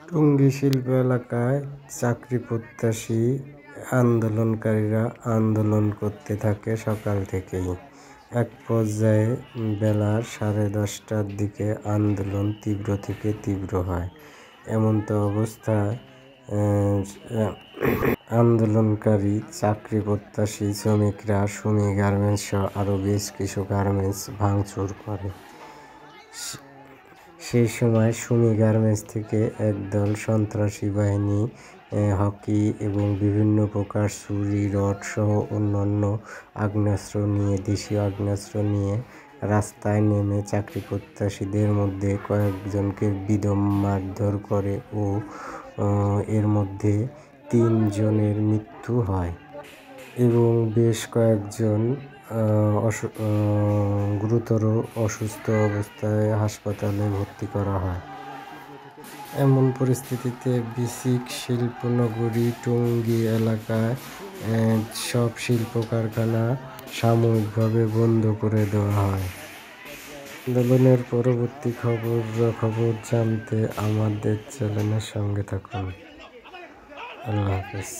টঙ্গী শিল্প এলাকায় চাকরি প্রত্যাশী আন্দোলনকারীরা আন্দোলন করতে থাকে সকাল থেকেই। এক পর্যায়ে বেলা 10:30টার দিকে আন্দোলন তীব্র থেকে তীব্র হয়। এমতো অবস্থায় আন্দোলনকারী চাকরি প্রত্যাশী শ্রমিকরা সুমি গার্মেন্টস সহ আরও বেশ কিছু গার্মেন্টস ভাঙচুর করে। সেই সময় সুমি গার্মেন্টস থেকে একদল সন্ত্রাসী বাহিনী হকি এবং বিভিন্ন প্রকার ছুরি, রড সহ অন্যান্য দেশীয় আগ্নেয়াস্ত্র নিয়ে রাস্তায় নেমে চাকরি প্রত্যাশীদের মধ্যে কয়েকজনকে বেদম মারধর করে ও এর মধ্যে 3 জনের মৃত্যু হয় এবং বেশ কয়েকজন গুরুতর অসুস্থ অবস্থায় হাসপাতালে ভর্তি করা হয়। এমন পরিস্থিতিতে বিসিক শিল্পনগরী টঙ্গী এলাকায় সব শিল্প কারখানা সাময়িকভাবে বন্ধ করে দেওয়া হয়। আন্দোলনের পরবর্তী খবর জানতে আমাদের চ্যানেলের সঙ্গে থাকুন। আল্লাহ হাফেজ।